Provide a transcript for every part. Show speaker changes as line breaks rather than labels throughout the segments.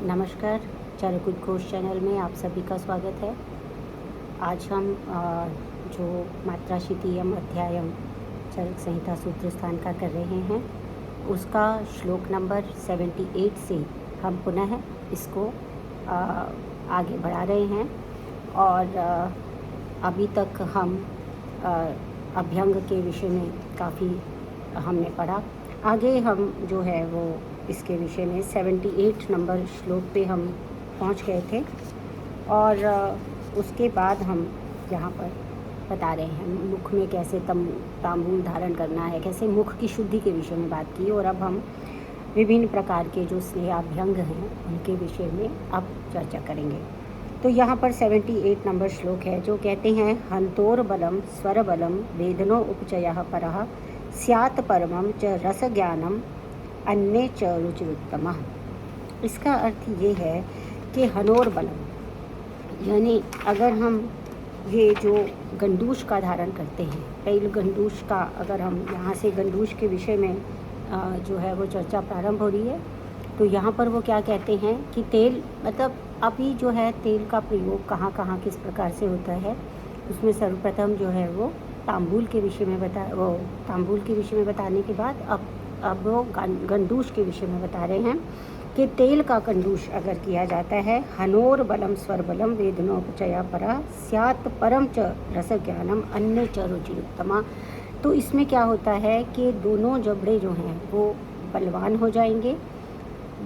नमस्कार, चाणक्य उद्घोष चैनल में आप सभी का स्वागत है। आज हम जो मात्राशीतियम अध्यायम चरक संहिता सूत्र स्थान का कर रहे हैं, उसका श्लोक नंबर 78 से हम पुनः इसको आगे बढ़ा रहे हैं। और अभी तक हम अभ्यंग के विषय में काफ़ी हमने पढ़ा। आगे हम जो है वो इसके विषय में 78 नंबर श्लोक पे हम पहुंच गए थे। और उसके बाद हम यहाँ पर बता रहे हैं मुख में कैसे तांबूल धारण करना है, कैसे मुख की शुद्धि के विषय में बात की। और अब हम विभिन्न प्रकार के जो स्नेहाभ्यंग हैं उनके विषय में अब चर्चा करेंगे। तो यहाँ पर 78 नंबर श्लोक है जो कहते हैं, हंतोर बलम स्वर बलम वेदनो उपचयः परः स्यात् परमं च रस ज्ञानम अन्य च रुचिरुत्तमः। इसका अर्थ ये है कि हनोर बलम, यानी अगर हम ये जो गंडूश का धारण करते हैं, तैल गंडूश का, अगर हम यहाँ से गंडूश के विषय में जो है वो चर्चा प्रारंभ हो रही है, तो यहाँ पर वो क्या कहते हैं कि तेल, मतलब अभी जो है तेल का प्रयोग कहाँ कहाँ किस प्रकार से होता है, उसमें सर्वप्रथम जो है वो तांबूल के विषय में तांबूल के विषय में बताने के बाद अब वो गंडूश के विषय में बता रहे हैं कि तेल का गंडूश अगर किया जाता है, हनोर बलम स्वर बलम वेदनोपचया परा स्यात् परम च रस ज्ञानम अन्य च रुचिरुत्तमा। तो इसमें क्या होता है कि दोनों जबड़े जो हैं वो बलवान हो जाएंगे,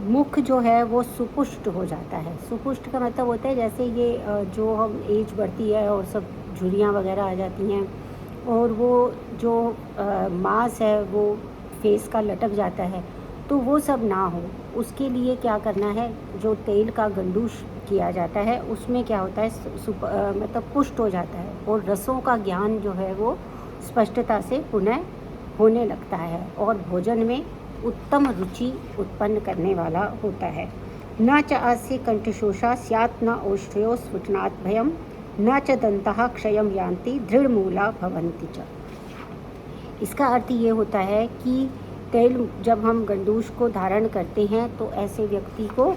मुख जो है वो सुपुष्ट हो जाता है। सुपुष्ट का मतलब होता है जैसे ये जो हम एज बढ़ती है और सब झुर्रियाँ वगैरह आ जाती हैं और वो जो मांस है वो फेस का लटक जाता है, तो वो सब ना हो, उसके लिए क्या करना है, जो तेल का गंडूश किया जाता है उसमें क्या होता है, मतलब पुष्ट हो जाता है और रसों का ज्ञान जो है वो स्पष्टता से पुनः होने लगता है और भोजन में उत्तम रुचि उत्पन्न करने वाला होता है। न च आस्य कंठशोषा स्यात् न ओष्ठयो स्फुटनात् भयम न च दंतः क्षयम यान्ति दृढ़मूला भवन्ति च। इसका अर्थ ये होता है कि तेल जब हम गंडूश को धारण करते हैं तो ऐसे व्यक्ति को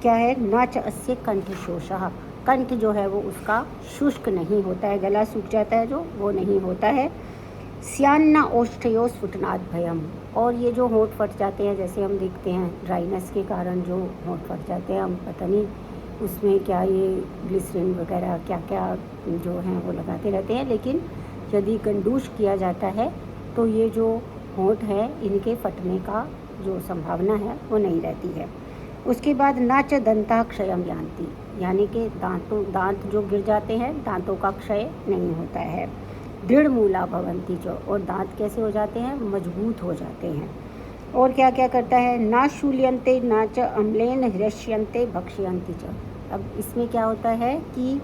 क्या है, न च अस्य कंठशोषः, कंठ जो है वो उसका शुष्क नहीं होता है, गला सूख जाता है जो, वो नहीं होता है। स्यान्न ओष्ठयो स्फुटनात् भयम, और ये जो होंठ फट जाते हैं, जैसे हम देखते हैं ड्राइनेस के कारण जो होंठ फट जाते हैं, हम पता नहीं उसमें क्या ये ग्लिसरीन वगैरह क्या क्या जो हैं वो लगाते रहते हैं, लेकिन यदि गंडूश किया जाता है तो ये जो होंठ है इनके फटने का जो संभावना है वो नहीं रहती है। उसके बाद न च दंता क्षयम यान्ति, यानी कि दांत जो गिर जाते हैं, दांतों का क्षय नहीं होता है। दृढ़ मूला भवन्ति च, और दांत कैसे हो जाते हैं, मजबूत हो जाते हैं। और क्या क्या करता है, ना शूल्यन्ते न च अम्लेन हृष्यन्ते भक्ष्यन्ति च। अब इसमें क्या होता है कि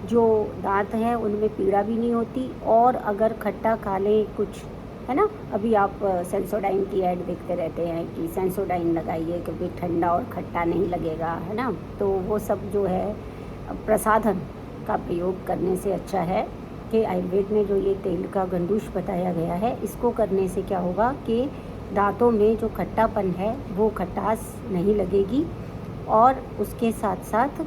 जो दांत हैं उनमें पीड़ा भी नहीं होती, और अगर खट्टा खा लें कुछ, है ना, अभी आप सेंसोडाइन की ऐड देखते रहते हैं कि सेंसोडाइन लगाइए क्योंकि ठंडा और खट्टा नहीं लगेगा, है ना, तो वो सब जो है प्रसाधन का प्रयोग करने से अच्छा है कि आयुर्वेद में जो ये तेल का गंडूश बताया गया है, इसको करने से क्या होगा कि दांतों में जो खट्टापन है वो खटास नहीं लगेगी, और उसके साथ साथ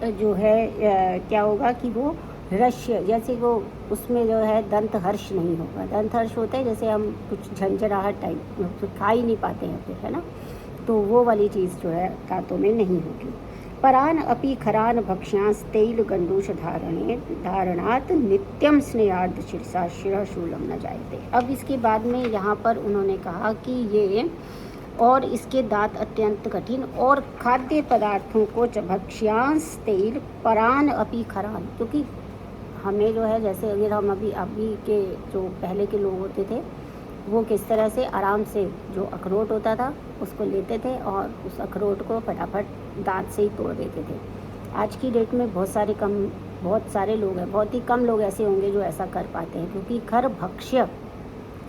जो है क्या होगा कि वो रश्य, जैसे वो उसमें जो है दंत हर्ष नहीं होगा। दंत हर्ष होता है जैसे हम कुछ झंझनाहट टाइप तो खा ही नहीं पाते हैं फिर, है ना, तो वो वाली चीज़ जो है दांतों में नहीं होगी। परान अपि खरान भक्ष्यांस तेल गंडूष धारणात् नित्यम स्नेहार्द शीर्षा शिरशूलम न जायते। अब इसके बाद में यहाँ पर उन्होंने कहा कि ये और इसके दांत अत्यंत कठिन और खाद्य पदार्थों को भक्ष्यांस तेल परान अपि खरान, क्योंकि हमें जो है, जैसे अगर हम अभी के जो पहले के लोग होते थे वो किस तरह से आराम से जो अखरोट होता था उसको लेते थे और उस अखरोट को फटाफट दांत से ही तोड़ देते थे। आज की डेट में बहुत सारे लोग हैं, बहुत ही कम लोग ऐसे होंगे जो ऐसा कर पाते हैं, क्योंकि खर भक्ष्य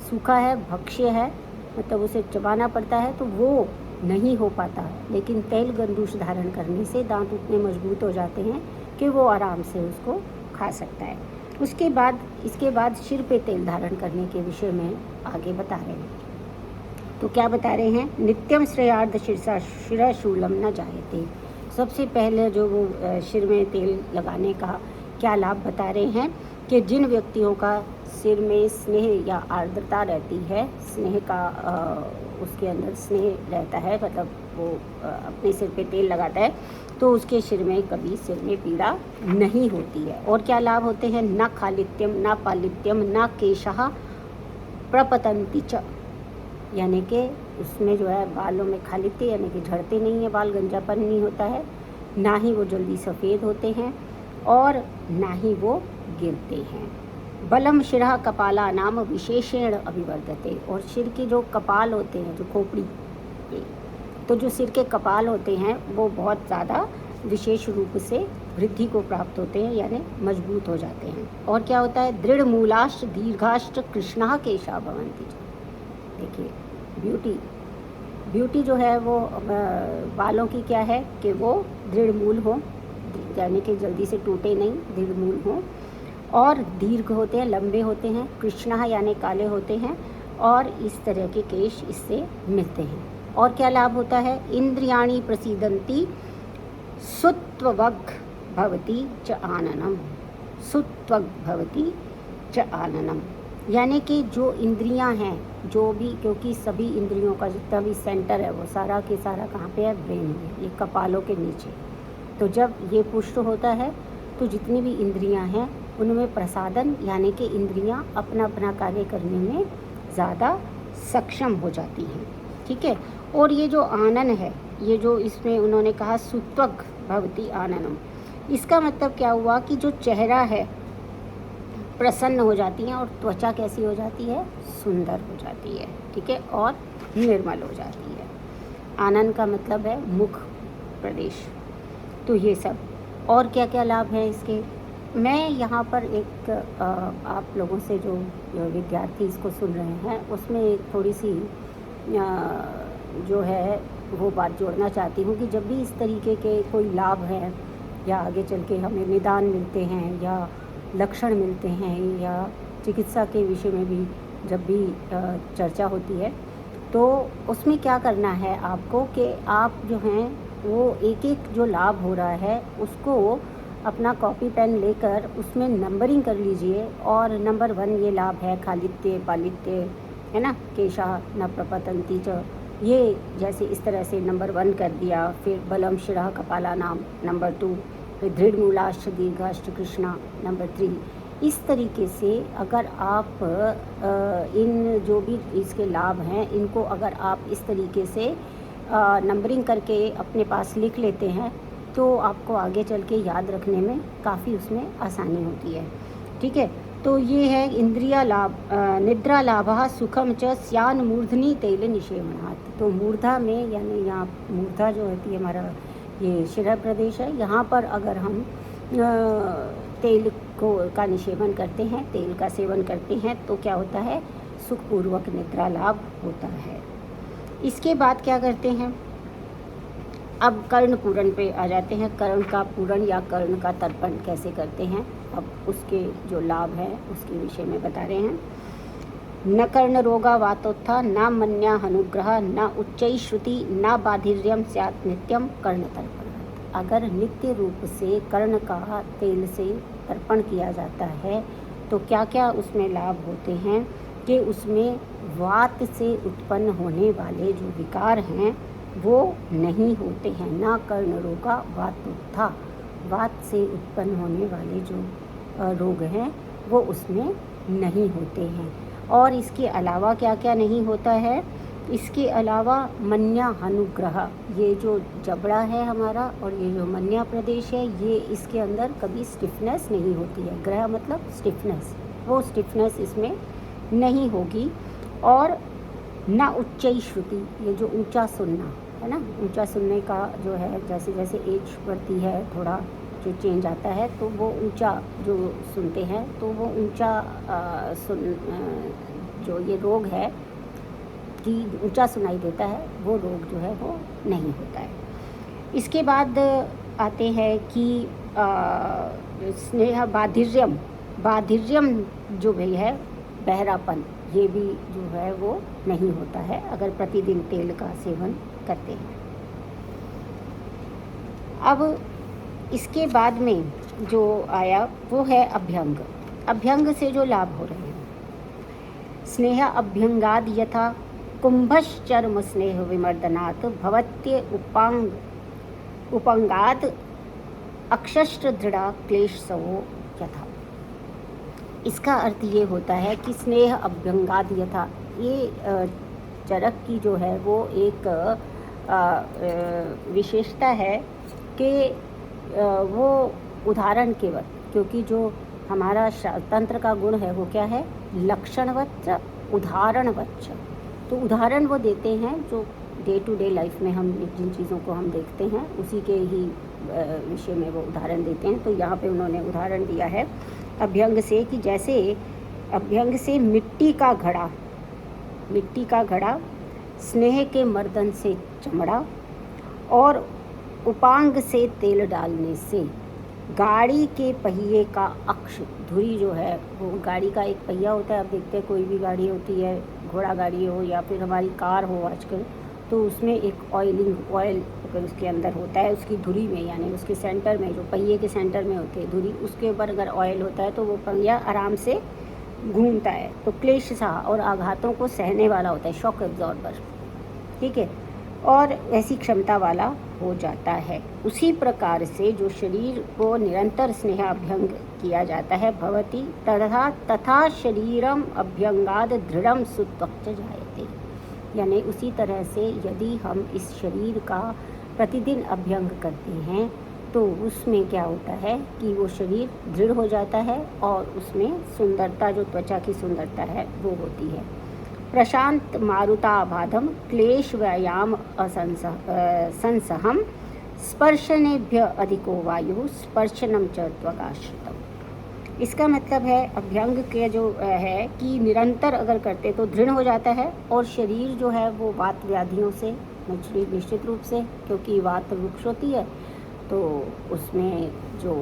सूखा है, भक्ष्य है, मतलब उसे चबाना पड़ता है, तो वो नहीं हो पाता है। लेकिन तेल गंडूश धारण करने से दांत उतने मजबूत हो जाते हैं कि वो आराम से उसको खा सकता है। इसके बाद सिर पे तेल धारण करने के विषय में आगे बता रहे हैं। तो क्या बता रहे हैं, नित्यम श्रेयार्ध शिरसा शिरशूलम न जायते। सबसे पहले जो वो सिर में तेल लगाने का क्या लाभ बता रहे हैं कि जिन व्यक्तियों का सिर में स्नेह या आर्द्रता रहती है, स्नेह का उसके अंदर स्नेह रहता है, मतलब वो अपने सिर पे तेल लगाता है, तो उसके सिर में कभी सिर में पीड़ा नहीं होती है। और क्या लाभ होते हैं, न खालित्यम न पालित्यम न केशः प्रपतंति च, यानी कि उसमें जो है बालों में खालित्य यानी कि झड़ते नहीं है, बाल गंजापन नहीं होता है, ना ही वो जल्दी सफ़ेद होते हैं और ना ही वो गिरते हैं। बलम शिरः कपाला नाम विशेषेण अभिवर्धते। और सिर के जो कपाल होते हैं, जो खोपड़ी के, तो जो सिर के कपाल होते हैं वो बहुत ज़्यादा विशेष रूप से वृद्धि को प्राप्त होते हैं, यानी मजबूत हो जाते हैं। और क्या होता है, दृढ़ मूलाश्च दीर्घाश्च कृष्णः केशा भवन्ति। देखिए ब्यूटी जो है वो बालों की क्या है कि वो दृढ़ मूल हो, यानी कि जल्दी से टूटे नहीं, दृढ़ मूल हो, और दीर्घ होते हैं, लंबे होते हैं, कृष्णः यानी काले होते हैं, और इस तरह के केश इससे मिलते हैं। और क्या लाभ होता है, इंद्रियाणि प्रसीदन्ति सुत्ववग् भवति च आननम। सुत्वग् भवति च आननम, यानी कि जो इंद्रियां हैं, जो भी, क्योंकि सभी इंद्रियों का जितना भी सेंटर है वो सारा के सारा कहाँ पे है, ब्रेन में, ये कपालों के नीचे। तो जब ये पुष्ट होता है तो जितनी भी इंद्रियां हैं उनमें प्रसादन, यानी कि इंद्रियां अपना अपना कार्य करने में ज़्यादा सक्षम हो जाती हैं। ठीक है। और ये जो आनन है, ये जो इसमें उन्होंने कहा सुत्वग् भवति आननम, इसका मतलब क्या हुआ कि जो चेहरा है प्रसन्न हो जाती है और त्वचा कैसी हो जाती है, सुंदर हो जाती है। ठीक है। और निर्मल हो जाती है। आनन का मतलब है मुख प्रदेश। तो ये सब और क्या क्या लाभ हैं इसके, मैं यहाँ पर एक आप लोगों से जो विद्यार्थी इसको सुन रहे हैं उसमें एक थोड़ी सी जो है वो बात जोड़ना चाहती हूँ कि जब भी इस तरीके के कोई लाभ हैं या आगे चल के हमें निदान मिलते हैं या लक्षण मिलते हैं या चिकित्सा के विषय में भी जब भी चर्चा होती है, तो उसमें क्या करना है आपको कि आप जो हैं वो एक एक जो लाभ हो रहा है उसको अपना कॉपी पेन लेकर उसमें नंबरिंग कर लीजिए। और नंबर 1 ये लाभ है, खालित्य पालित्य, है ना, केशा न प्रपतंती च, ये जैसे इस तरह से नंबर 1 कर दिया। फिर बलम शिरः कपाला नाम नंबर 2, फिर दृढ़ मूलाश्च दीर्घाश्च कृष्णा नंबर 3। इस तरीके से अगर आप इन जो भी इसके लाभ हैं इनको अगर आप इस तरीके से नंबरिंग करके अपने पास लिख लेते हैं तो आपको आगे चल के याद रखने में काफ़ी उसमें आसानी होती है। ठीक है। तो ये है इंद्रिया लाभ, निद्रा लाभः सुखम च स्यान मूर्धनि तैल निषेवणात्। तो मूर्धा में, यानी यहाँ मूर्धा जो होती है हमारा ये शिरा प्रदेश है, यहाँ पर अगर हम तेल का निषेवन करते हैं, तेल का सेवन करते हैं तो क्या होता है, सुखपूर्वक निद्रा लाभ होता है। इसके बाद क्या करते हैं, अब कर्ण पूरण पे आ जाते हैं। कर्ण का पूरण या कर्ण का तर्पण कैसे करते हैं, अब उसके जो लाभ हैं उसके विषय में बता रहे हैं। न कर्ण रोगा वातोत्था न मन्या अनुग्रह न उच्चै श्रुति न बाधिर्यम स्यात् नित्यम कर्ण तर्पण। अगर नित्य रूप से कर्ण का तेल से तर्पण किया जाता है तो क्या क्या उसमें लाभ होते हैं कि उसमें वात से उत्पन्न होने वाले जो विकार हैं वो नहीं होते हैं। ना कर्ण रोगा वातोत्था, वात से उत्पन्न होने वाले जो रोग हैं वो उसमें नहीं होते हैं। और इसके अलावा क्या क्या नहीं होता है, इसके अलावा मन्या अनुग्रह, ये जो जबड़ा है हमारा और ये जो मन्या प्रदेश है, ये इसके अंदर कभी स्टिफनेस नहीं होती है। ग्रह मतलब स्टिफनेस, वो स्टिफनेस इसमें नहीं होगी। और न उच्चई श्रुति, ये जो ऊंचा सुनना है ना, ऊंचा सुनने का जो है, जैसे जैसे एज बढ़ती है थोड़ा जो चेंज आता है तो वो ऊंचा जो सुनते हैं तो वो ऊंचा जो ये रोग है कि ऊंचा सुनाई देता है, वो रोग जो है वो नहीं होता है। इसके बाद आते हैं कि स्नेह बाधिर्यम, बाधिर्यम जो भी है बहरापन, ये भी जो है वो नहीं होता है अगर प्रतिदिन तेल का सेवन करते हैं। अब इसके बाद में जो आया वो है अभ्यंग। अभ्यंग से जो लाभ हो रहे हैं, स्नेह अभ्यंगाद यथा कुंभश्चर्म स्नेह विमर्दनात् भवत्य उपंगाद अक्षष्ट्र दृढ़ा क्लेश सवो यथा। इसका अर्थ ये होता है कि स्नेह अभ्यंगाद यथा, ये चरक की जो है वो एक विशेषता है कि वो उदाहरण केवल, क्योंकि जो हमारा तंत्र का गुण है वो क्या है, लक्षणवच्च उदाहरणवच्च। तो उदाहरण वो देते हैं जो डे टू डे लाइफ में हम जिन चीज़ों को हम देखते हैं उसी के ही विषय में वो उदाहरण देते हैं। तो यहाँ पे उन्होंने उदाहरण दिया है अभ्यंग से कि जैसे अभ्यंग से मिट्टी का घड़ा, स्नेह के मर्दन से चमड़ा और उपांग से तेल डालने से गाड़ी के पहिए का अक्ष, धुरी जो है वो गाड़ी का एक पहिया होता है। आप देखते हैं कोई भी गाड़ी होती है, घोड़ा गाड़ी हो या फिर हमारी कार हो आजकल, तो उसमें एक ऑयल अगर उसके अंदर होता है, उसकी धुरी में यानी उसके सेंटर में, जो पहिए के सेंटर में होती है धुरी, उसके ऊपर अगर ऑयल होता है तो वो पहिया आराम से घूमता है। तो क्लेश सा और आघातों को सहने वाला होता है, शॉक एब्जॉर्बर, ठीक है, और ऐसी क्षमता वाला हो जाता है। उसी प्रकार से जो शरीर को निरंतर स्नेहाभ्यंग किया जाता है, भवति तथा शरीरम अभ्यंगाद दृढ़म सुत्वक्च जायते, यानी उसी तरह से यदि हम इस शरीर का प्रतिदिन अभ्यंग करते हैं तो उसमें क्या होता है कि वो शरीर दृढ़ हो जाता है और उसमें सुंदरता, जो त्वचा की सुंदरता है वो होती है। प्रशांत मारुताबाधम क्लेश व्यायाम संसहम स्पर्शनेभ्य अधिको वायु स्पर्शनम च त्वगाश्रितम। इसका मतलब है अभ्यंग के जो है कि निरंतर अगर करते तो दृढ़ हो जाता है और शरीर जो है वो वात व्याधियों से निश्चित रूप से, क्योंकि वात वृक्ष होती है तो उसमें जो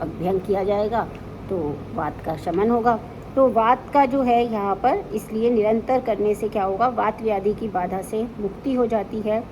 अभ्यंग किया जाएगा तो वात का शमन होगा। तो वात का जो है यहाँ पर इसलिए निरंतर करने से क्या होगा, वात व्याधि की बाधा से मुक्ति हो जाती है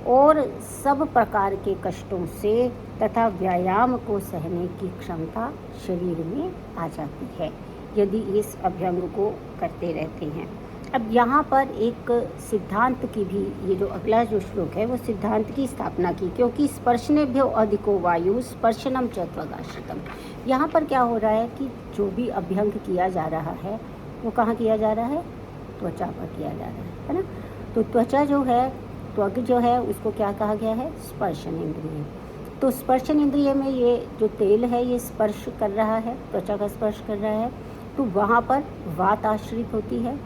और सब प्रकार के कष्टों से तथा व्यायाम को सहने की क्षमता शरीर में आ जाती है यदि इस अभ्यंग को करते रहते हैं। अब यहाँ पर एक सिद्धांत की भी, ये जो अगला जो श्लोक है वो सिद्धांत की स्थापना की, क्योंकि स्पर्शनेभ्यो अधिको वायु स्पर्शनम च त्वगाश्रितम। यहाँ पर क्या हो रहा है कि जो भी अभ्यंग किया जा रहा है वो कहाँ किया जा रहा है, त्वचा पर किया जा रहा है ना। तो त्वचा जो है, त्वग जो है उसको क्या कहा गया है, स्पर्शन इंद्रिय। तो स्पर्शन इंद्रिय में ये जो तेल है ये स्पर्श कर रहा है, त्वचा का स्पर्श कर रहा है, तो वहाँ पर वात आश्रित होती है।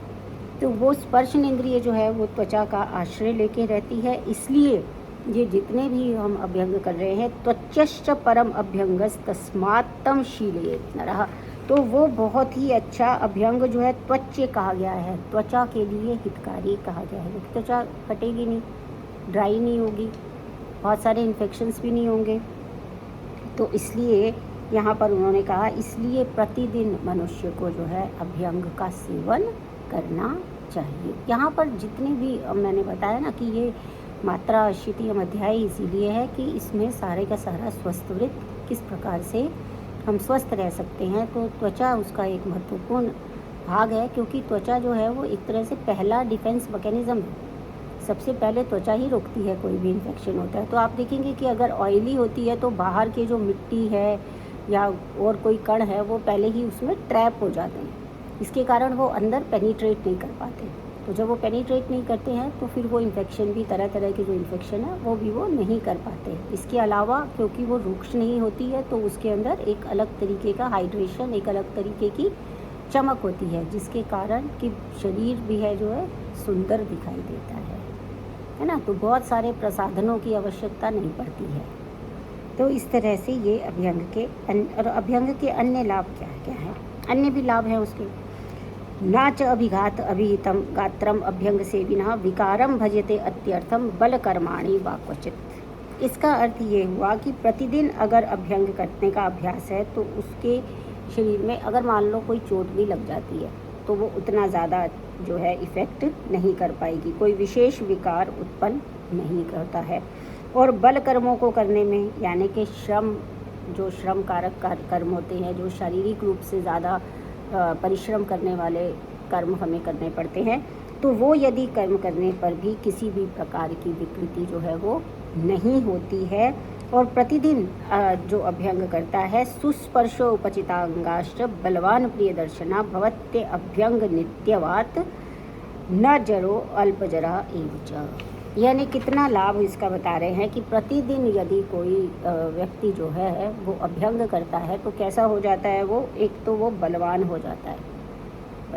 तो वो स्पर्शन इंद्रिय जो है वो त्वचा का आश्रय लेके रहती है। इसलिए ये जितने भी हम अभ्यंग कर रहे हैं, त्वचश्च परम अभ्यंगस तस्मात् तम शीलयेत् नरः, तो वो बहुत ही अच्छा अभ्यंग जो है त्वच कहा गया है, त्वचा के लिए हितकारी कहा गया है। त्वचा फटेगी नहीं, ड्राई नहीं होगी, बहुत सारे इन्फेक्शंस भी नहीं होंगे। तो इसलिए यहाँ पर उन्होंने कहा इसलिए प्रतिदिन मनुष्य को जो है अभ्यंग का सेवन करना चाहिए। यहाँ पर जितने भी मैंने बताया ना कि ये मात्रा शीतयम अध्याय इसीलिए है कि इसमें सारे का सारा स्वस्थवृत्त किस प्रकार से हम स्वस्थ रह सकते हैं। तो त्वचा उसका एक महत्वपूर्ण भाग है, क्योंकि त्वचा जो है वो एक तरह से पहला डिफेंस मैकेनिज़्म है। सबसे पहले त्वचा ही रोकती है कोई भी इन्फेक्शन होता है। तो आप देखेंगे कि अगर ऑयली होती है तो बाहर के जो मिट्टी है या और कोई कण है वो पहले ही उसमें ट्रैप हो जाते हैं, इसके कारण वो अंदर पेनिट्रेट नहीं कर पाते। तो जब वो पेनिट्रेट नहीं करते हैं तो फिर वो इन्फेक्शन भी, तरह तरह के जो इन्फेक्शन है वो भी वो नहीं कर पाते। इसके अलावा क्योंकि वो रुक्ष नहीं होती है तो उसके अंदर एक अलग तरीके का हाइड्रेशन, एक अलग तरीके की चमक होती है, जिसके कारण कि शरीर भी है जो है सुंदर दिखाई देता है ना। तो बहुत सारे प्रसाधनों की आवश्यकता नहीं पड़ती है। तो इस तरह से ये अभ्यंग के और अभ्यंग के अन्य लाभ क्या क्या हैं, अन्य भी लाभ हैं उसके। नाच अभिघात अभिहितम गात्रम अभ्यंग से बिना विकारम भजते अत्यर्थम बल कर्माणि वा क्वचित। इसका अर्थ ये हुआ कि प्रतिदिन अगर अभ्यंग करने का अभ्यास है तो उसके शरीर में अगर मान लो कोई चोट भी लग जाती है तो वो उतना ज़्यादा जो है इफ़ेक्ट नहीं कर पाएगी, कोई विशेष विकार उत्पन्न नहीं करता है। और बल कर्मों को करने में, यानी कि श्रम, जो श्रम कारक कर्म होते हैं, जो शारीरिक रूप से ज़्यादा परिश्रम करने वाले कर्म हमें करने पड़ते हैं, तो वो यदि कर्म करने पर भी किसी भी प्रकार की विकृति जो है वो नहीं होती है। और प्रतिदिन जो अभ्यंग करता है, सुस्पर्शो उपचितांगाश्च बलवान प्रिय दर्शना भवत्य अभ्यंग नित्यवात न जरो अल्पजरा एवच। यानी कितना लाभ इसका बता रहे हैं कि प्रतिदिन यदि कोई व्यक्ति जो है वो अभ्यंग करता है तो कैसा हो जाता है वो, एक तो वो बलवान हो जाता है,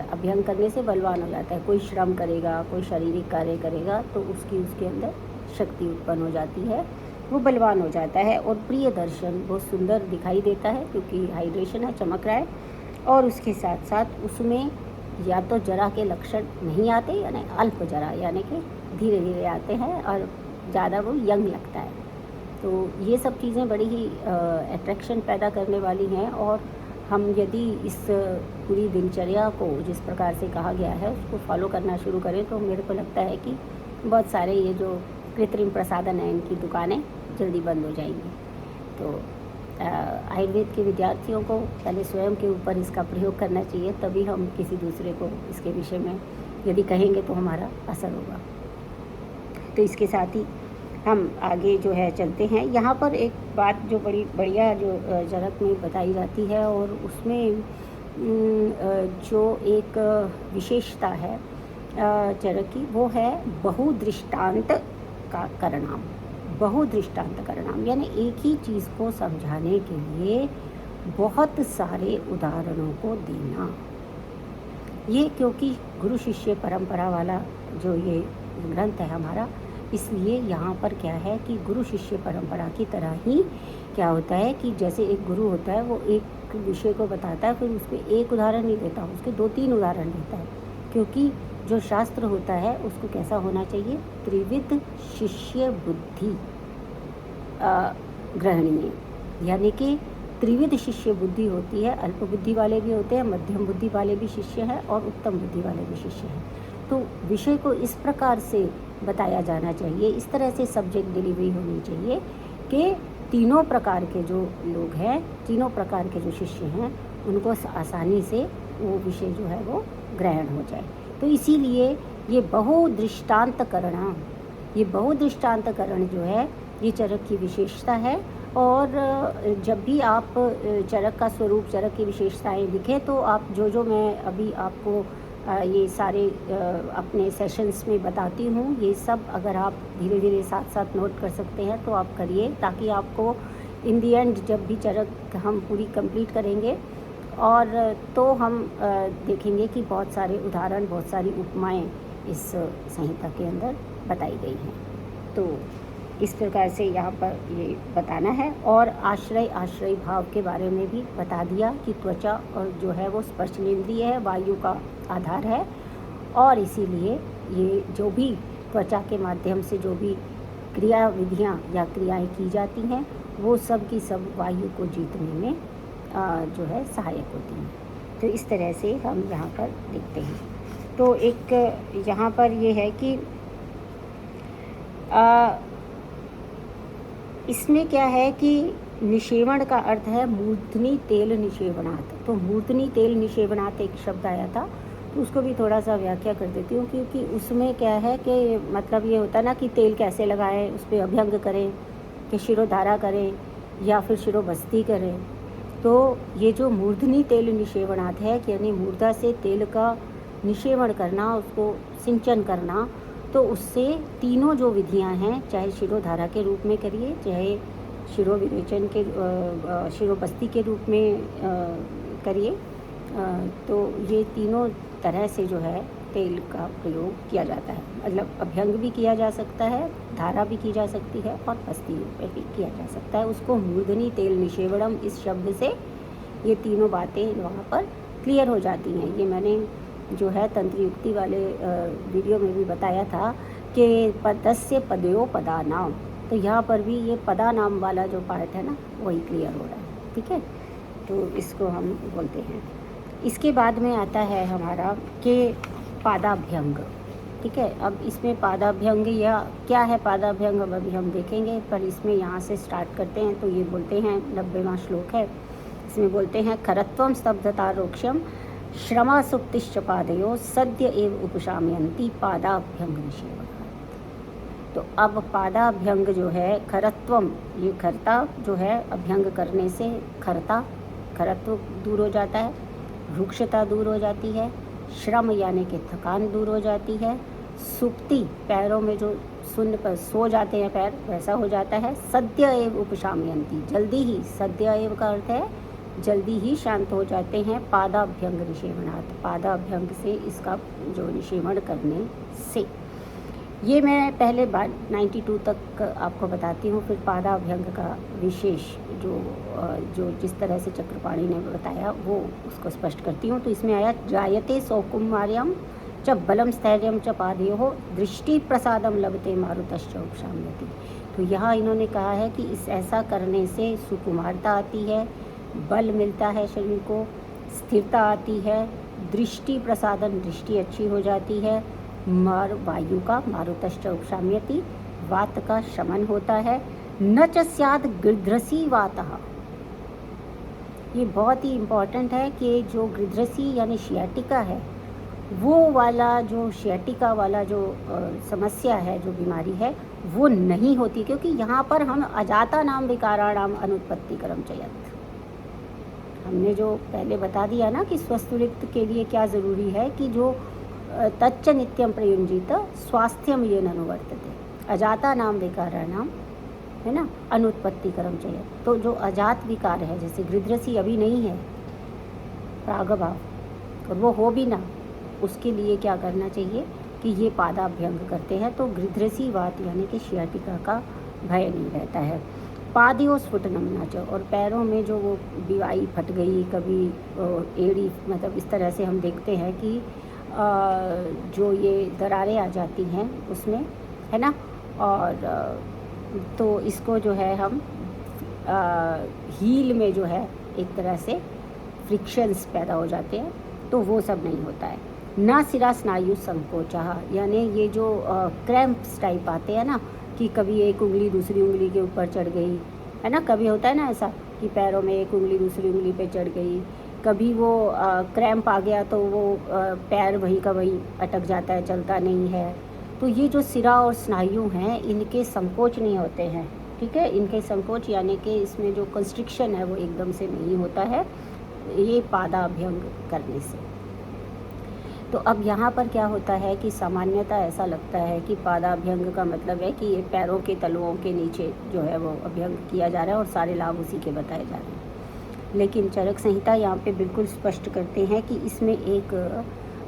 अभ्यंग करने से बलवान हो जाता है। कोई श्रम करेगा, कोई शारीरिक कार्य करेगा तो उसके अंदर शक्ति उत्पन्न हो जाती है, वो बलवान हो जाता है। और प्रिय दर्शन बहुत सुंदर दिखाई देता है क्योंकि हाइड्रेशन है, चमक रहा है। और उसके साथ साथ उसमें या तो जरा के लक्षण नहीं आते, यानी अल्प जरा, यानी कि धीरे धीरे आते हैं और ज़्यादा वो यंग लगता है। तो ये सब चीज़ें बड़ी ही अट्रैक्शन पैदा करने वाली हैं। और हम यदि इस पूरी दिनचर्या को जिस प्रकार से कहा गया है उसको फॉलो करना शुरू करें तो मेरे को लगता है कि बहुत सारे ये जो कृत्रिम प्रसाधन हैं इनकी दुकानें जल्दी बंद हो जाएंगी। तो आयुर्वेद के विद्यार्थियों को पहले स्वयं के ऊपर इसका प्रयोग करना चाहिए, तभी हम किसी दूसरे को इसके विषय में यदि कहेंगे तो हमारा असर होगा। तो इसके साथ ही हम आगे जो है चलते हैं। यहाँ पर एक बात जो बड़ी बढ़िया जो चरक में बताई जाती है और उसमें जो एक विशेषता है चरक की, वो है बहुदृष्टांत का करणाम। बहुदृष्टांत करणाम यानी एक ही चीज़ को समझाने के लिए बहुत सारे उदाहरणों को देना। ये क्योंकि गुरु शिष्य परंपरा वाला जो ये ग्रंथ है हमारा, इसलिए यहाँ पर क्या है कि गुरु शिष्य परंपरा की तरह ही क्या होता है कि जैसे एक गुरु होता है वो एक विषय को बताता है, फिर उसमें एक उदाहरण नहीं देता, उसके 2-3 उदाहरण देता है। क्योंकि जो शास्त्र होता है उसको कैसा होना चाहिए, त्रिविध शिष्य बुद्धि ग्रहणीय, यानी कि त्रिविध शिष्य बुद्धि होती है। अल्प बुद्धि वाले भी होते हैं, मध्यम बुद्धि वाले भी शिष्य हैं और उत्तम बुद्धि वाले भी शिष्य हैं। तो विषय को इस प्रकार से बताया जाना चाहिए, इस तरह से सब्जेक्ट डिलीवरी होनी चाहिए कि तीनों प्रकार के जो लोग हैं, तीनों प्रकार के जो शिष्य हैं, उनको आसानी से वो विषय जो है वो ग्रहण हो जाए। तो इसीलिए ये बहुदृष्टांतकरण, ये बहुदृष्टांतकरण जो है ये चरक की विशेषता है। और जब भी आप चरक का स्वरूप, चरक की विशेषताएं लिखें तो आप जो मैं अभी आपको ये सारे अपने सेशंस में बताती हूँ, ये सब अगर आप धीरे धीरे साथ साथ नोट कर सकते हैं तो आप करिए, ताकि आपको इन दी एंड जब भी चरक हम पूरी कंप्लीट करेंगे और तो हम देखेंगे कि बहुत सारे उदाहरण, बहुत सारी उपमाएं इस संहिता के अंदर बताई गई हैं। तो इस प्रकार से यहाँ पर ये बताना है। और आश्रय भाव के बारे में भी बता दिया कि त्वचा और जो है वो स्पर्शनेंद्रिय है, वायु का आधार है, और इसीलिए ये जो भी त्वचा के माध्यम से जो भी क्रिया विधियाँ या क्रियाएं की जाती हैं वो सब की सब वायु को जीतने में जो है सहायक होती हैं। तो इस तरह से हम यहाँ पर देखते हैं। तो एक यहाँ पर ये है कि इसमें क्या है कि निषेवण का अर्थ है मूर्धनि तेल निषेवणात्। तो मूर्धनि तेल निषेवणात् एक शब्द आया था, तो उसको भी थोड़ा सा व्याख्या कर देती हूँ, क्योंकि उसमें क्या है कि मतलब ये होता है ना कि तेल कैसे लगाएं, उस पर अभ्यंग करें कि शिरोधारा करें या फिर शिरोबस्ती करें। तो ये जो मूर्धनि तेल निषेवणात् है, यानी मूर्धा से तेल का निषेवण करना, उसको सिंचन करना, तो उससे तीनों जो विधियां हैं, चाहे शिरोधारा के रूप में करिए, चाहे शिरोविरेचन के शिरोबस्ती के रूप में करिए, तो ये तीनों तरह से जो है तेल का प्रयोग किया जाता है। मतलब अभ्यंग भी किया जा सकता है, धारा भी की जा सकती है और बस्ती पे भी किया जा सकता है। उसको मूर्धनि तेल निषेवणम इस शब्द से ये तीनों बातें वहाँ पर क्लियर हो जाती हैं। ये मैंने जो है तंत्र युक्ति वाले वीडियो में भी बताया था कि पदस्य पदयो पदा नाम, तो यहाँ पर भी ये पदा नाम वाला जो पार्ट है ना वही क्लियर हो रहा है। ठीक है, तो इसको हम बोलते हैं। इसके बाद में आता है हमारा के पादाभ्यंग। ठीक है, अब इसमें पादाभ्यंग या क्या है पादाभ्यंग अब अभी हम देखेंगे, पर इसमें यहाँ से स्टार्ट करते हैं। तो ये बोलते हैं 90वां श्लोक है, इसमें बोलते हैं खरत्वम स्तब्धता रोक्ष्यम श्रमा सुप्तिश्च पादयो सद्य एव उपशामयन्ति पादाभ्यंग निषेवः। तो अब पादाभ्यंग जो है खरत्वम, ये खरता जो है अभ्यंग करने से खरत्व दूर हो जाता है, रुक्षता दूर हो जाती है, श्रम यानी कि थकान दूर हो जाती है, सुप्ति पैरों में जो शून्य पर सो जाते हैं पैर वैसा हो जाता है, सद्य एव उपशामयन्ति जल्दी ही, सद्य एव का अर्थ है जल्दी ही शांत हो जाते हैं, पादाभ्यंग निषेवणात् पादाभ्यंग से इसका जो निषेवण करने से। ये मैं पहले 92 तक आपको बताती हूँ, फिर पादाभ्यंग का विशेष जो जिस तरह से चक्रपाणी ने बताया वो उसको स्पष्ट करती हूँ। तो इसमें आया जायते सौकुमार्यम च बलम स्थैर्यम च पादयोः दृष्टि प्रसादम लभते मारुतश्च उपशाम्यति। तो यहाँ इन्होंने कहा है कि इस ऐसा करने से सुकुमारता आती है, बल मिलता है शरीर को, स्थिरता आती है, दृष्टि प्रसादन दृष्टि अच्छी हो जाती है, वायु का मारुतश्च उपशाम्यति वात का शमन होता है, न च स्यात् गृध्रसी वातः। ये बहुत ही इम्पॉर्टेंट है कि जो गृध्रसी यानी शियाटिका है वो वाला जो शियाटिका वाला जो समस्या है, जो बीमारी है वो नहीं होती, क्योंकि यहाँ पर हम अजाता नाम विकाराणाम अनुत्पत्ति कर्म चयत। हमने जो पहले बता दिया ना कि स्वस्थ वृत्त के लिए क्या ज़रूरी है कि जो तच्च नित्यम प्रयुंजित स्वास्थ्यम येन अनुवर्तते, अजाता नाम विकाराणाम है ना अनुत्पत्ति कर्म चयत। तो जो अजात विकार है जैसे गृध्रसी अभी नहीं है प्रागभाव और वो हो भी ना, उसके लिए क्या करना चाहिए कि ये पादाभ्यंग करते हैं तो गृध्रसी वात यानी कि शियाटिका का भय नहीं रहता है। पादियों स्फुटनम नाच, और पैरों में जो वो बिवाई फट गई, कभी एड़ी, मतलब इस तरह से हम देखते हैं कि जो ये दरारें आ जाती हैं उसमें है ना, और तो इसको जो है हम हील में जो है एक तरह से फ्रिक्शंस पैदा हो जाते हैं, तो वो सब नहीं होता है। ना सिरा स्नायु संकोचा, यानी ये जो क्रैम्प्स टाइप आते हैं ना कि कभी एक उंगली दूसरी उंगली के ऊपर चढ़ गई है ना, कभी होता है ना ऐसा कि पैरों में एक उंगली दूसरी उंगली पे चढ़ गई, कभी वो क्रैम्प आ गया तो वो पैर वहीं का वहीं अटक जाता है, चलता नहीं है। तो ये जो सिरा और स्नायु हैं इनके संकोच नहीं होते हैं, ठीक है, इनके संकोच यानी कि इसमें जो कंस्ट्रिक्शन है वो एकदम से नहीं होता है ये पादाभ्यंग करने से। तो अब यहाँ पर क्या होता है कि सामान्यतः ऐसा लगता है कि पादाभ्यंग का मतलब है कि ये पैरों के तलुओं के नीचे जो है वो अभ्यंग किया जा रहा है और सारे लाभ उसी के बताए जा रहे हैं। लेकिन चरक संहिता यहाँ पे बिल्कुल स्पष्ट करते हैं कि इसमें एक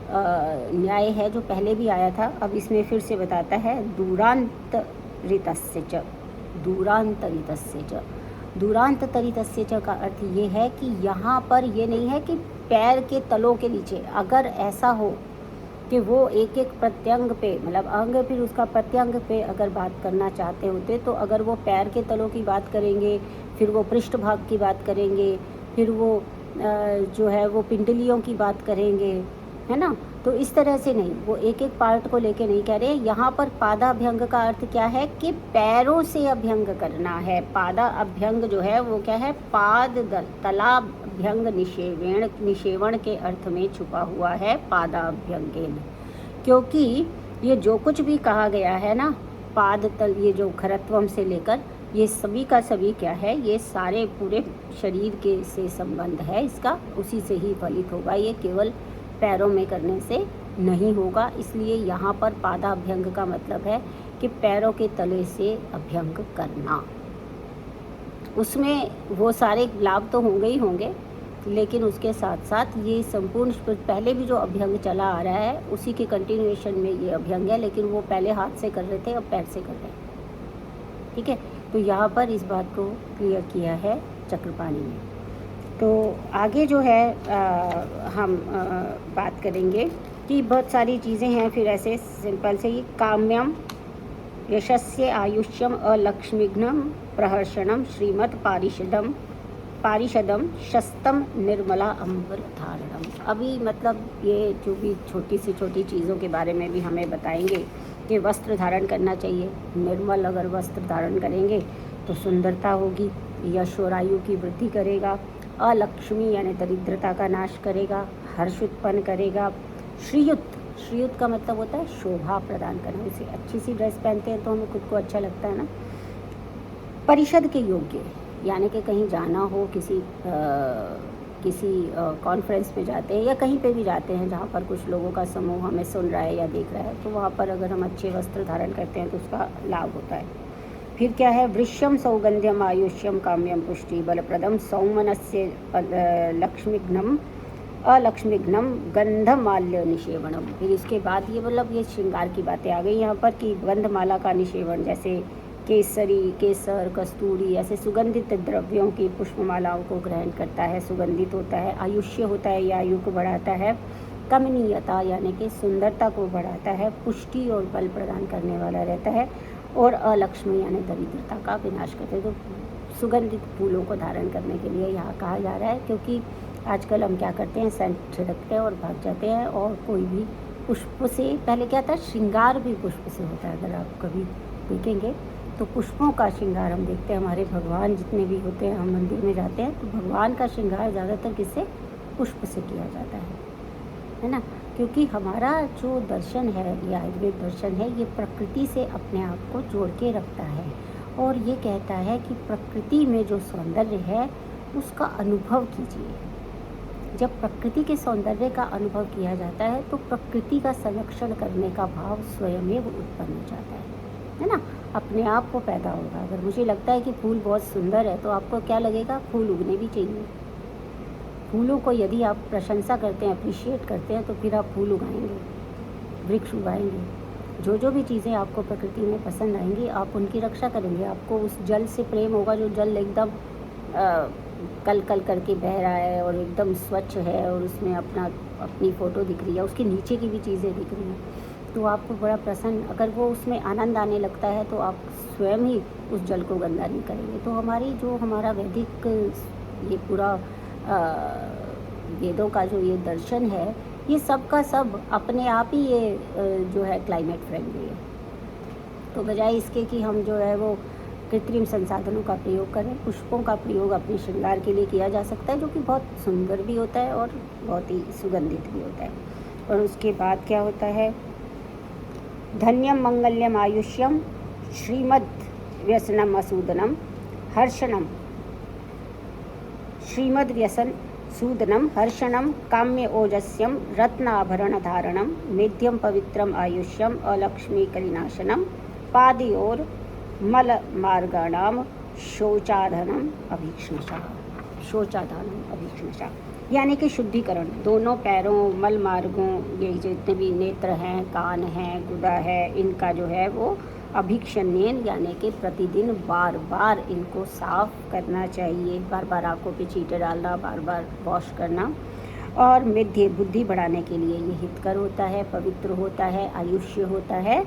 न्याय है जो पहले भी आया था, अब इसमें फिर से बताता है दूरांतरितस्य च, दूरांतरितस्य च। दूरांतरितस्य च का अर्थ ये है कि यहाँ पर ये नहीं है कि पैर के तलों के नीचे, अगर ऐसा हो कि वो एक एक प्रत्यंग पे मतलब अंग फिर उसका प्रत्यंग पे अगर बात करना चाहते होते तो अगर वो पैर के तलों की बात करेंगे, फिर वो पृष्ठ भाग की बात करेंगे, फिर वो जो है वो पिंडलियों की बात करेंगे, है ना। तो इस तरह से नहीं, वो एक एक पार्ट को लेके नहीं कह रहे। यहाँ पर पादाभ्यंग का अर्थ क्या है कि पैरों से अभ्यंग करना है। पादा अभ्यंग जो है वो क्या है, पाद तलाभ्यंग निषेवण के अर्थ में छुपा हुआ है पादाभ्यंगेन, क्योंकि ये जो कुछ भी कहा गया है ना पाद तल, ये जो खरत्वम से लेकर ये सभी का सभी क्या है, ये सारे पूरे शरीर के से संबंध है इसका, उसी से ही फलित होगा, ये केवल पैरों में करने से नहीं होगा। इसलिए यहाँ पर पादाभ्यंग का मतलब है कि पैरों के तले से अभ्यंग करना। उसमें वो सारे लाभ तो होंगे ही होंगे, लेकिन उसके साथ साथ ये संपूर्ण पहले भी जो अभ्यंग चला आ रहा है उसी के कंटिन्यूएशन में ये अभ्यंग है, लेकिन वो पहले हाथ से कर रहे थे, अब पैर से कर रहे हैं, ठीक है। तो यहाँ पर इस बात को क्लियर किया है चक्रपाणी ने। तो आगे जो है हम बात करेंगे कि बहुत सारी चीज़ें हैं, फिर ऐसे सिंपल से ही काम्यम यशस्य आयुष्यम अलक्ष्मीघ्नम प्रहर्षणम श्रीमत् पारिषदम पारिषदम शस्तम निर्मला अंबर धारणम। अभी मतलब ये जो भी छोटी से छोटी चीज़ों के बारे में भी हमें बताएंगे कि वस्त्र धारण करना चाहिए। निर्मल अगर वस्त्र धारण करेंगे तो सुंदरता होगी, यश और आयु की वृद्धि करेगा, अलक्ष्मी यानी दरिद्रता का नाश करेगा, हर्ष उत्पन्न करेगा, श्रीयुत, श्रीयुत का मतलब होता है शोभा प्रदान करना। इसे अच्छी सी ड्रेस पहनते हैं तो हमें खुद को अच्छा लगता है ना। परिषद के योग्य यानी कि कहीं जाना हो, किसी कॉन्फ्रेंस में जाते हैं या कहीं पे भी जाते हैं जहाँ पर कुछ लोगों का समूह हमें सुन रहा है या देख रहा है, तो वहाँ पर अगर हम अच्छे वस्त्र धारण करते हैं तो उसका लाभ होता है। फिर क्या है, वृश्यम सौगंध्यम आयुष्यम काम्यम पुष्टि बलप्रदम सौमनस्य लक्ष्मीघ्नम अलक्ष्मीघ्नम गंधमाल्य निषेवणम। फिर इसके बाद ये मतलब ये श्रृंगार की बातें आ गई यहाँ पर कि गंधमाला का निषेवण, जैसे केसरी, केसर, कस्तूरी ऐसे सुगंधित द्रव्यों की पुष्पमालाओं को ग्रहण करता है, सुगंधित होता है। आयुष्य होता है, यह आयु को बढ़ाता है। कमनीयता यानी कि सुंदरता को बढ़ाता है। पुष्टि और बल प्रदान करने वाला रहता है। और अलक्ष्मी यानी दरिद्रता का विनाश करते हैं। तो सुगंधित फूलों को धारण करने के लिए यहाँ कहा जा रहा है, क्योंकि आजकल हम क्या करते हैं, सेंट छिड़कते हैं और भाग जाते हैं। और कोई भी पुष्प से, पहले क्या था, श्रृंगार भी पुष्प से होता है। अगर आप कभी देखेंगे तो पुष्पों का श्रृंगार हम देखते हैं। हमारे भगवान जितने भी होते हैं, हम मंदिर में जाते हैं तो भगवान का श्रृंगार ज़्यादातर किससे, पुष्प से किया जाता है ना। क्योंकि हमारा जो दर्शन है, ये आयुर्वेद दर्शन है, ये प्रकृति से अपने आप को जोड़ के रखता है। और ये कहता है कि प्रकृति में जो सौंदर्य है उसका अनुभव कीजिए। जब प्रकृति के सौंदर्य का अनुभव किया जाता है तो प्रकृति का संरक्षण करने का भाव स्वयमेव उत्पन्न हो जाता है ना, अपने आप को पैदा होगा। अगर मुझे लगता है कि फूल बहुत सुंदर है तो आपको क्या लगेगा, फूल उगने भी चाहिए। फूलों को यदि आप प्रशंसा करते हैं, अप्रिशिएट करते हैं, तो फिर आप फूल उगाएंगे, वृक्ष उगाएंगे। जो भी चीज़ें आपको प्रकृति में पसंद आएंगी आप उनकी रक्षा करेंगे। आपको उस जल से प्रेम होगा जो जल एकदम कल कल करके बह रहा है और एकदम स्वच्छ है और उसमें अपनी फ़ोटो दिख रही है, उसके नीचे की भी चीज़ें दिख रही हैं, तो आपको बड़ा प्रसन्न, अगर वो उसमें आनंद आने लगता है तो आप स्वयं ही उस जल को गंदा नहीं करेंगे। तो हमारा वैदिक ये पूरा वेदों का जो ये दर्शन है, ये सब का सब अपने आप ही ये जो है क्लाइमेट फ्रेंडली है। तो बजाय इसके कि हम जो है वो कृत्रिम संसाधनों का प्रयोग करें, पुष्पों का प्रयोग अपने श्रृंगार के लिए किया जा सकता है, जो कि बहुत सुंदर भी होता है और बहुत ही सुगंधित भी होता है। और उसके बाद क्या होता है, धन्यम मंगल्यम आयुष्यम श्रीमद व्यसनम असूदनम हर्षणम, श्रीमद व्यसन सूदनम हर्षणम काम्य ओजस्यम रत्नाभरण धारणम मेध्यम पवित्रम आयुष्यम अलक्ष्मी कलिनाशनम पादयोर मल मार्गाणाम शौचाधानम अभीक्ष्णशा, शौचाधानम अभीक्ष्णशा यानी कि शुद्धिकरण। दोनों पैरों, मल मार्गों, ये जितने भी नेत्र हैं, कान हैं, गुदा है, इनका जो है वो अभीक्षण्यन यानी कि प्रतिदिन बार बार इनको साफ करना चाहिए। बार बार आँखों पे छींटे डालना, बार बार वॉश करना। और मेध्य बुद्धि बढ़ाने के लिए ये हितकर होता है, पवित्र होता है, आयुष्य होता है।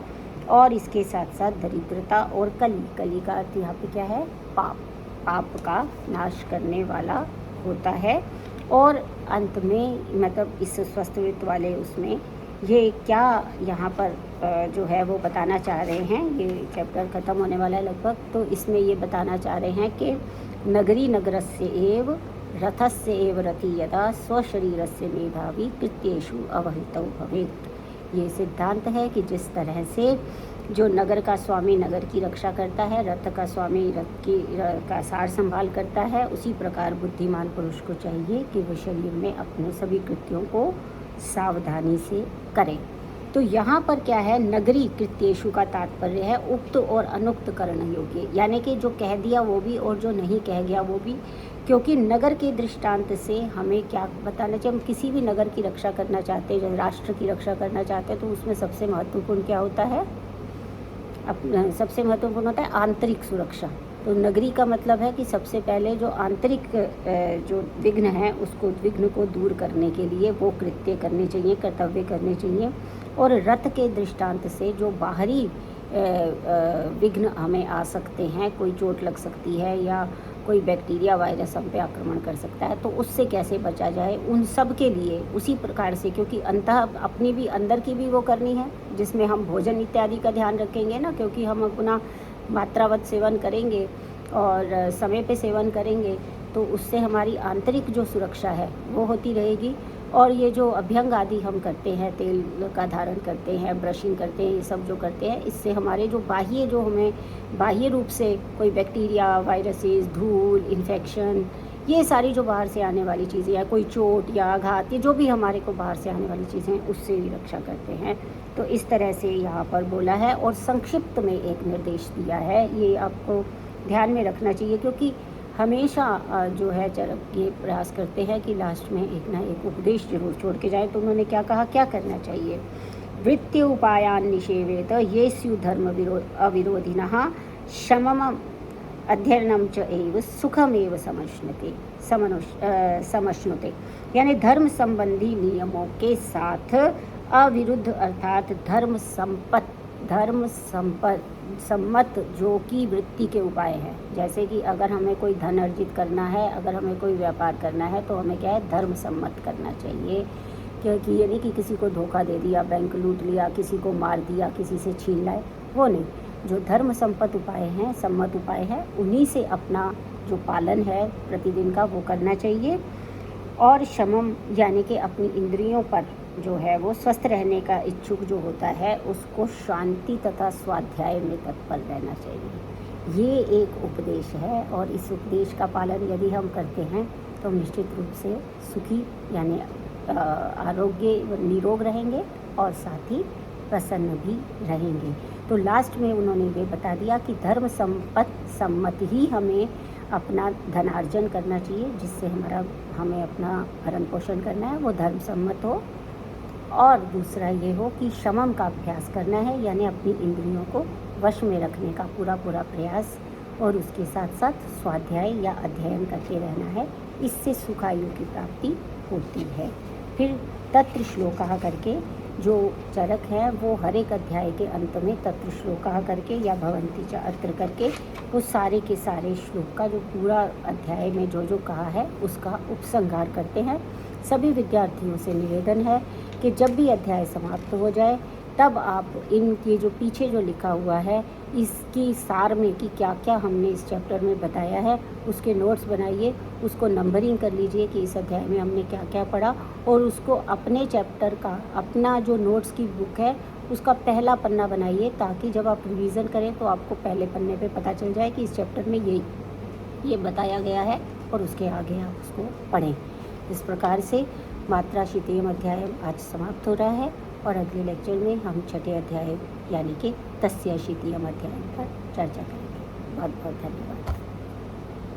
और इसके साथ साथ दरिद्रता और कली का अर्थ यहाँ पे क्या है, पाप का नाश करने वाला होता है। और अंत में मतलब इस स्वस्थ वाले उसमें ये क्या यहाँ पर जो है वो बताना चाह रहे हैं, ये चैप्टर ख़त्म होने वाला है लगभग, तो इसमें ये बताना चाह रहे हैं कि नगरी नगरस्य एव रथस्य एव रथी यदा स्वशरीरस्य मेधावी कृत्येषु अवहितौ भवेत्। ये सिद्धांत है कि जिस तरह से जो नगर का स्वामी नगर की रक्षा करता है, रथ का स्वामी रथ का सार संभाल करता है, उसी प्रकार बुद्धिमान पुरुष को चाहिए कि वह शरीर में अपने सभी कृत्यों को सावधानी से करे। तो यहाँ पर क्या है, नगरी कृत्येषु का तात्पर्य है उक्त और अनुक्त करण योग्य, यानी कि जो कह दिया वो भी और जो नहीं कह गया वो भी। क्योंकि नगर के दृष्टांत से हमें क्या बताना चाहिए, हम किसी भी नगर की रक्षा करना चाहते हैं, जब राष्ट्र की रक्षा करना चाहते हैं, तो उसमें सबसे महत्वपूर्ण क्या होता है, सबसे महत्वपूर्ण होता है आंतरिक सुरक्षा। तो नगरी का मतलब है कि सबसे पहले जो आंतरिक जो विघ्न है उसको, विघ्न को दूर करने के लिए वो कृत्य करने चाहिए, कर्तव्य करने चाहिए। और रथ के दृष्टांत से जो बाहरी विघ्न हमें आ सकते हैं, कोई चोट लग सकती है या कोई बैक्टीरिया वायरस हम पे आक्रमण कर सकता है, तो उससे कैसे बचा जाए, उन सब के लिए उसी प्रकार से, क्योंकि अंतः अपनी भी अंदर की भी वो करनी है जिसमें हम भोजन इत्यादि का ध्यान रखेंगे ना, क्योंकि हम अपना मात्रावत सेवन करेंगे और समय पे सेवन करेंगे तो उससे हमारी आंतरिक जो सुरक्षा है वो होती रहेगी। और ये जो अभ्यंग आदि हम करते हैं, तेल का धारण करते हैं, ब्रशिंग करते हैं, ये सब जो करते हैं, इससे हमारे जो बाह्य, जो हमें बाह्य रूप से कोई बैक्टीरिया, वायरसेस, धूल, इन्फेक्शन, ये सारी जो बाहर से आने वाली चीज़ें या कोई चोट या आघात, ये जो भी हमारे को बाहर से आने वाली चीज़ें हैं उससे भी रक्षा करते हैं। तो इस तरह से यहाँ पर बोला है और संक्षिप्त में एक निर्देश दिया है, ये आपको ध्यान में रखना चाहिए, क्योंकि हमेशा जो है चरक ये प्रयास करते हैं कि लास्ट में एक ना एक उपदेश जरूर छोड़ के जाए। तो उन्होंने क्या कहा, क्या करना चाहिए, वृत्ति उपायान निषेवेत ये स्यु धर्म अविरोधिनः शमम अध्ययनम च एव सुखमेव समश्नुते, यानी धर्म संबंधी नियमों के साथ अविरुद्ध अर्थात धर्म सम्मत जो कि वृत्ति के उपाय हैं। जैसे कि अगर हमें कोई धन अर्जित करना है, अगर हमें कोई व्यापार करना है, तो हमें क्या है, धर्म सम्मत करना चाहिए। क्योंकि ये नहीं कि किसी को धोखा दे दिया, बैंक लूट लिया, किसी को मार दिया, किसी से छीन लाए, वो नहीं। जो धर्म सम्मत उपाय हैं, सम्मत उपाय है, उन्हीं से अपना जो पालन है प्रतिदिन का वो करना चाहिए। और शमम यानी कि अपनी इंद्रियों पर जो है वो स्वस्थ रहने का इच्छुक जो होता है उसको शांति तथा स्वाध्याय में तत्पर रहना चाहिए। ये एक उपदेश है और इस उपदेश का पालन यदि हम करते हैं तो निश्चित रूप से सुखी यानी आरोग्य निरोग रहेंगे और साथ ही प्रसन्न भी रहेंगे। तो लास्ट में उन्होंने ये बता दिया कि धर्म सम्मत ही हमें अपना धनार्जन करना चाहिए, जिससे हमें अपना भरण पोषण करना है वो धर्म सम्मत हो। और दूसरा ये हो कि शमम का अभ्यास करना है, यानी अपनी इंद्रियों को वश में रखने का पूरा प्रयास, और उसके साथ साथ स्वाध्याय या अध्ययन करते रहना है। इससे सुखायु की प्राप्ति होती है। फिर तत्र श्लोकः करके जो चरक है वो हर एक अध्याय के अंत में तत्र श्लोकः करके या भवन्ति च अत्र करके वो सारे के सारे श्लोक का जो पूरा अध्याय में जो कहा है उसका उपसंहार करते हैं। सभी विद्यार्थियों से निवेदन है कि जब भी अध्याय समाप्त हो जाए तब आप इनके जो पीछे जो लिखा हुआ है इसकी सार में कि क्या क्या हमने इस चैप्टर में बताया है उसके नोट्स बनाइए, उसको नंबरिंग कर लीजिए कि इस अध्याय में हमने क्या क्या पढ़ा, और उसको अपने चैप्टर का अपना जो नोट्स की बुक है उसका पहला पन्ना बनाइए, ताकि जब आप रिवीज़न करें तो आपको पहले पन्ने पे पता चल जाए कि इस चैप्टर में ये बताया गया है और उसके आगे आप उसको पढ़ें। इस प्रकार से मात्रा शीतयम अध्याय आज समाप्त हो रहा है और अगले लेक्चर में हम छठे अध्याय यानी कि तस्य शीतयम अध्याय पर चर्चा करेंगे। बहुत बहुत धन्यवाद।